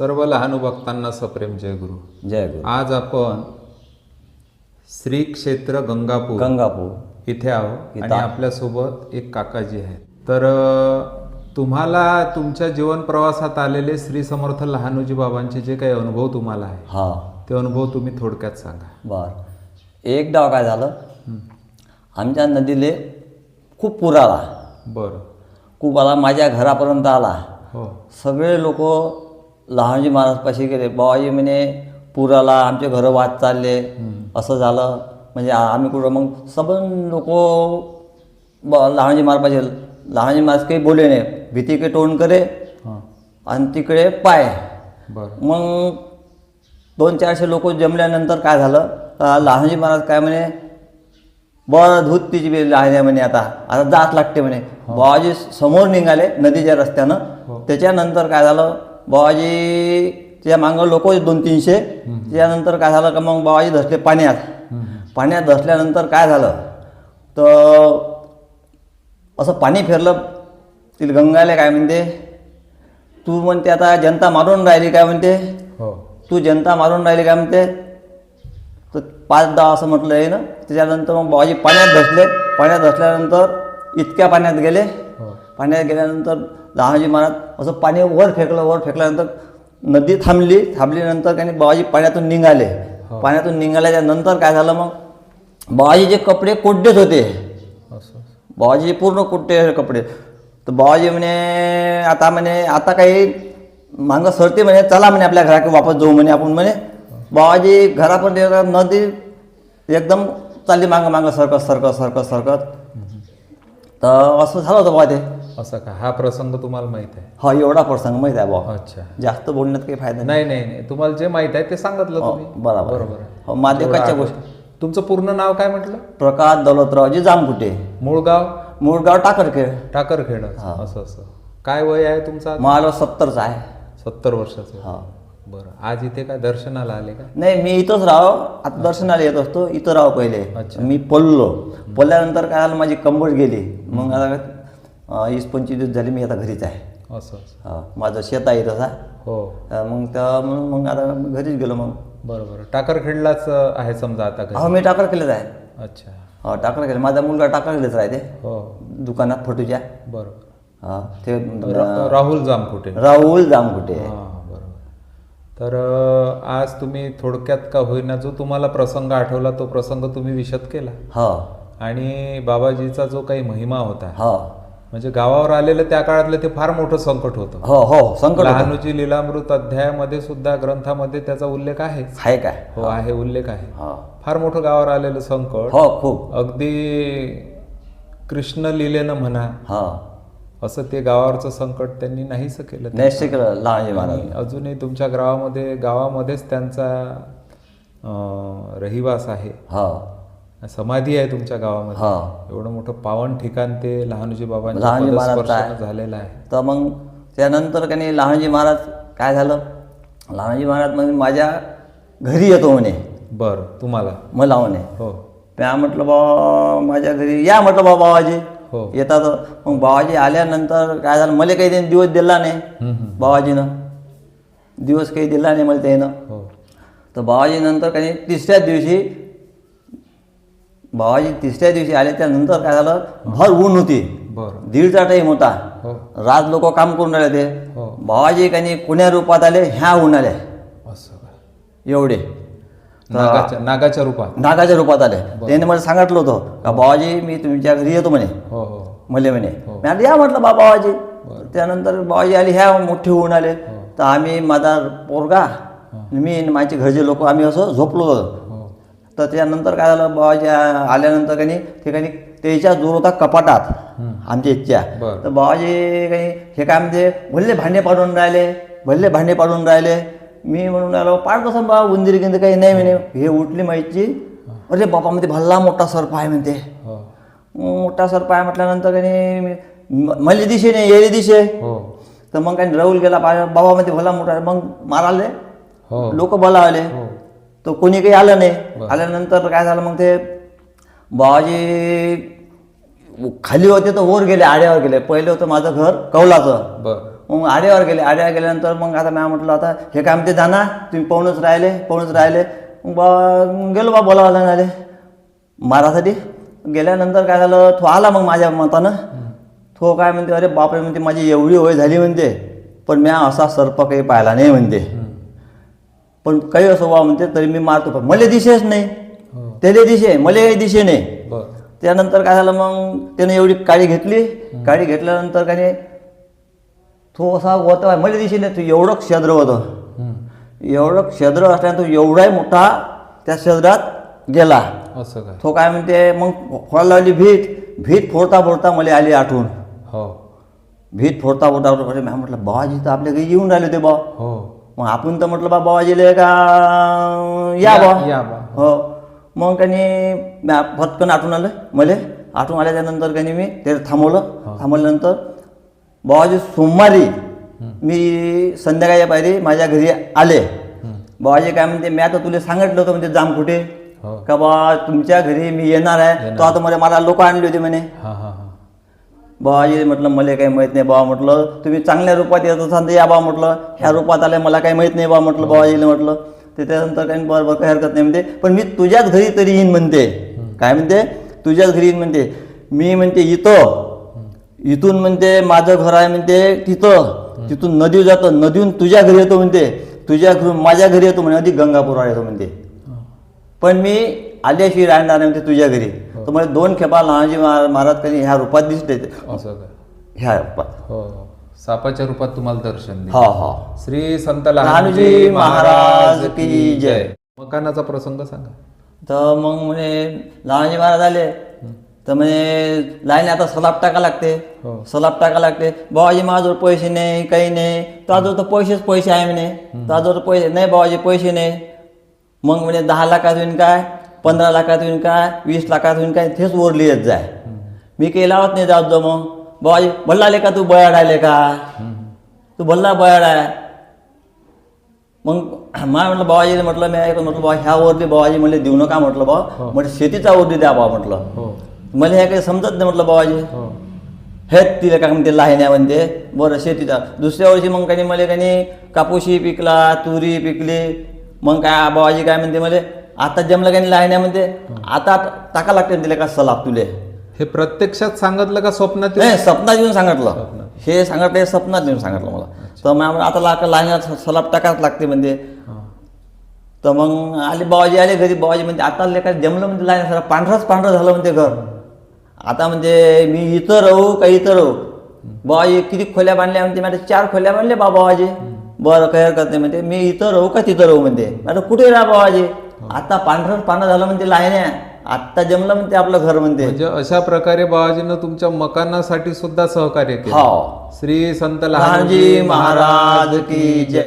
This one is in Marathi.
सर्व लहान भक्तांना सप्रेम जय गुरु. जय गुरु. आज आपण श्री क्षेत्र गंगापूर इथे आहोत आणि आपल्यासोबत एक काकाजी आहेत. तर तुम्हाला तुमच्या जीवन प्रवासात आलेले श्री समर्थ लहानोजी बाबांचे जे काही अनुभव तुम्हाला आहे ते अनुभव तुम्ही थोडक्यात सांगा. बर. एकदा काय झालं, आमच्या नदीले खूप पूर आला. बरं. खूप आला, माझ्या घरापर्यंत आला. हो. सगळे लोक लहानजी महाराजपाशी गेले. बाबाजी म्हणे पूर आला, आमचे घरं वाद चालले, असं झालं. म्हणजे आम्ही कुठं मग सबन लोक लहानजी महाराजपाशी. लहानजी महाराज काही बोले नाही, भीती काही तोंड करे आणि तिकडे पाय. मग 200-400 लोक जमल्यानंतर काय झालं, लहानजी महाराज काय म्हणे, बरं धूत तिची बेल आहे म्हणे, आता जात लागते म्हणे. बाबाजी समोर निघाले नदीच्या रस्त्यानं. त्याच्यानंतर काय झालं, बाबाजीच्या मागं लोक 200-300. त्याच्यानंतर काय झालं का मग बाबाजी धसले पाण्यात धसल्यानंतर काय झालं तर असं पाणी फिरलं. तिला गंगाले काय म्हणते, तू म्हणते आता जनता मारून राहिली काय म्हणते, तू जनता मारून राहिली काय म्हणते. तर 5-10 असं म्हटलं आहे ना. त्याच्यानंतर मग बाबाजी पाण्यात धसल्यानंतर इतक्या पाण्यात गेले. पाण्यात गेल्यानंतर लहानजी महाराज असं पाणी वर फेकल्यानंतर नदी थांबलीनंतर काही बाबाजी पाण्यातून निघाले. पाण्यातून निघाल्याच्या नंतर काय झालं, मग बाबाजीचे कपडे कोड्डेच होते. बाबाजी पूर्ण कोड्डे कपडे. तर बाबाजी म्हणे आता काही मागं सरते म्हणे, चला म्हणे आपल्या घराकडे वापस जाऊ म्हणे आपण म्हणे. बाबाजी घरापर्यंत नदी एकदम चालली मागं सरकत. तर असं झालं होतं बाबा ते. असं का? हा प्रसंग तुम्हाला माहित आहे? हा, एवढा प्रसंग माहित आहे बाबा. अच्छा. जास्त बोलण्यात काही फायदा नाही. तुम्हाला जे माहित आहे ते सांगितलं तुम्ही. बरोबर. महादेवकाच्या गोष्टी. तुमचं पूर्ण नाव काय म्हटलं? प्रकाश दौलतरावजी जामकुटे. मूळ गाव टाकरखेड. असं. काय वय आहे तुमचं? मला 70च आहे. 70 वर्षाचं. हा. बरं. आज इथे काय दर्शनाला आले का? नाही, मी इथंच आता दर्शनाला येत असतो. इथं राव पहिले. मी पडल्यानंतर काय झालं, माझी कंबर गेली. मग आता 20-25 दिवस झाले मी आता घरीच आहे. असं. माझं शेत आहे तसा. हो. मग आता घरीच गेलो. मग बरोबर. टाकरखेडलाच आहे समजा आता? हो, मी टाकरखेडलाच आहे. अच्छा. हा, टाकरखेड. माझा मुलगा टाकरखेडच राहते. हो. दुकानात फोटोच्या. बरोबर. हा, ते राहुल जामकुटे. बरोबर. तर आज तुम्ही थोडक्यात का होईना जो तुम्हाला प्रसंग आठवला तो प्रसंग तुम्ही विशद केला. आणि बाबाजीचा जो काही महिमा होता, म्हणजे गावावर आलेलं त्या काळातलं ते फार मोठं संकट होतं. संकट. लहानोजी लीलामृत अध्यायामध्ये सुद्धा ग्रंथामध्ये त्याचा उल्लेख आहे. काय? हो, आहे, उल्लेख आहे. फार मोठं गावावर आलेलं संकट. खूप. अगदी कृष्ण लीलेनं म्हणा असं ते गावावरचं संकट त्यांनी नाहीसं केलं. लहानजी महाराज. अजूनही तुमच्या गावामध्येच त्यांचा रहिवास आहे. समाधी आहे तुमच्या गावामध्ये. एवढं मोठं पावन ठिकाण ते लहानोजी बाबांचं झालेलं आहे. तर मग त्यानंतर काही लहानजी महाराज काय झालं, लहानजी महाराज म्हणजे माझ्या घरी येतो म्हणे. बरं. तुम्हाला? मला म्हणे. हो. त्या म्हटलं बाबा माझ्या घरी या, म्हटलं बाबाजी. येतात. मग बाबाजी आल्यानंतर काय झालं, मला काही त्यांनी दिवस दिला नाही. बाबाजीनं दिवस काही दिला नाही मला त्यानं. तर बाबाजी नंतर काही तिसऱ्या दिवशी आले. त्यानंतर काय झालं, भर ऊन होती. 1:30चा टाईम होता. राज लोक काम करून राहिले ते. बाबाजी काही कोण्या रूपात आले, ह्या उन्हाळ्या एवढे नागाच्या रूपात आले. त्याने मला सांगितलं होतं का बाबाजी मी तुमच्या घरी येतो म्हणे. म्हणे मी या म्हटलं बाबाजी. त्यानंतर बाबाजी आली, ह्या मोठे होऊन आले. तर आम्ही, माझा पोरगा, मी माझे घरचे लोक आम्ही असं झोपलो होतो. तर त्यानंतर काय झालं, बाबाजी आल्यानंतर काही त्याच्या जोर होता कपाटात आमच्या इच्छा. तर बाबाजी हे काय म्हणते, भल्ले भांडे पाडून राहिले. मी म्हणून राहिलो, पाड कसं बा, उंदीर गिंद काही नाही म्हणे. हे उठली माहिती, अरे बाबा म्हणते भल्ला मोठा सर्प आहे म्हणते. मोठा सर्प आहे म्हटल्यानंतर काही मला दिशे नाही, येले दिशे. तर मग काही राहुल गेला, बाबा म्हणते भला मोठा. मग माराले लोक बोलावले. तर कोणी काही आलं नाही. आल्यानंतर काय झालं, मग ते बाबाजी खाली होते तर वर गेले, आड्यावर गेले. पहिलं होतं माझं घर कौलाचं. मग आड्यावर गेल्यानंतर मग आता मी म्हटलं आता हे काय म्हणते जाणार तुम्ही पाहूनच राहिले मग गेलो बा बोलावला झाले मारासाठी. गेल्यानंतर काय झालं तो आला मग माझ्या मतानं. तो काय म्हणते अरे बापरे म्हणते माझी एवढी वय झाली म्हणते पण मी असा सर्प काही पाहिला नाही म्हणते. पण काही असो बा म्हणते तरी मी मारतो पण मला दिसेच नाही. त्याला दिसे मला दिसे नाही. त्यानंतर काय झालं मग त्याने एवढी काळी घेतल्यानंतर काय नाही तो असा होता मला दिसे नाही. तो एवढं क्षद्र होतं. एवढं क्षद्र असल्यानंतर तो एवढाही मोठा त्या क्षद्रात गेला. असं काय तो काय म्हणते मग फोडायला लावली भीत फोडता मला आली आठवून. भीत फोडता मी म्हटलं बाबाजी तर आपल्या घरी येऊन राहिले होते बा. मग आपण तर म्हटलं बाबाजीले का या बा. हो मग काही फटकन आठवून आलं मला. आठवून आल्याच्यानंतर काही मी ते थांबवल्यानंतर बाबाजी सोमवारी मी संध्याकाळच्या पायरी माझ्या घरी आले. बाबाजी काय म्हणते मी आता तुला सांगितलं होतं म्हणजे जाम कुठे का बा तुमच्या घरी मी येणार आहे. तो आता मला लोक आणले होते म्हणे. बाबाजी म्हटलं मला काही माहीत नाही बाबा म्हटलं तुम्ही चांगल्या रूपात येत असाल तर या बा म्हटलं ह्या रूपात आले मला काही माहीत नाही बा म्हटलं बाबाजीला म्हटलं. त्याच्यानंतर काही बरोबर काही हरकत नाही म्हणते पण मी तुझ्याच घरी तरी येईन म्हणते. काय म्हणते तुझ्याच घरी येईन म्हणते. मी म्हणते इथून म्हणते माझं घर आहे म्हणते तिथून नदी जातं नदीहून तुझ्या घरी येतो म्हणते. तुझ्या घरून माझ्या घरी येतो म्हणे अधिक गंगापूरला येतो म्हणते. पण मी आल्याशिवाय राहणार नाही म्हणते तुझ्या घरी. तर मला 2 खेपा लहानजी महाराज काही ह्या रूपात दिसले. असं काय ह्या रूपात सापाच्या रूपात तुम्हाला दर्शन दिलं. हा श्री संत लहानजी महाराज की जय. मकानाचा प्रसंग सांगा. तर मग म्हणे लहानजी महाराज आले तर म्हणे लाईन आता सलाब टाका लागते. बाबाजी माझ्याजवळ पैसे नाही काही नाही. त्याजवळ तर पैसे आहे म्हणे. त्याजवळ पैसे नाही बाबाजी पैसे नाही. मग म्हणे 10 लाखात होईन काय 15 लाखात होईन काय 20 लाखात होईन काय तेच वरली येत जाय. मी काही लावत नाही जात मग बाबाजी भल्ला आले का तू बयाड आले का तू भल्ला बयाड आहे. मग मला म्हटलं बाबाजीने म्हटलं मी ऐकलं म्हटलं बाबा ह्या वरली बाबाजी म्हणले देऊ नका म्हटलं बा म्हणजे शेतीचा वरली द्या बा म्हटलं. मला हे काही समजत नाही म्हटलं बाबाजी हेच तिला काय म्हणते लाहिण्या म्हणते बरं शेतीचा. दुसऱ्या वर्षी मग काही मला काही कापूसही पिकला तुरी पिकली. मग काय बाबाजी काय म्हणते मला आता जमलं काही लाहिण्या म्हणते आता टाका लागते तिला का सलाब तुले. हे प्रत्यक्षात सांगितलं का स्वप्नात? नाही स्वप्नात येऊन सांगितलं. हे सांगितलं स्वप्नात येऊन सांगितलं मला. तर मग आता लाहिण्या सलाब टाकाच लागते म्हणते. तर मग बाबाजी आले घरी. बाबाजी म्हणते आता लेखा जमलं म्हणते लाईन सर पांढरं झालं म्हणते घर. आता म्हणजे मी इथं राहू का इथं राहू. बाबाजी किती खोल्या बांधल्या म्हणते. माझ्या 4 खोल्या बांधल्या बाबाजी. बरं काही हरकत नाही म्हणते मी इथं राहू का तिथं राहू म्हणते. आता कुठे राहा बाबाजी आता पांढरं झालं म्हणते लाईन्या आत्ता जमलं म्हणते आपलं घर म्हणते. म्हणजे अशा प्रकारे बाबाजीनं तुमच्या मकानासाठी सुद्धा सहकार्य केलं. हो. श्री संत लहानजी महाराज की जय.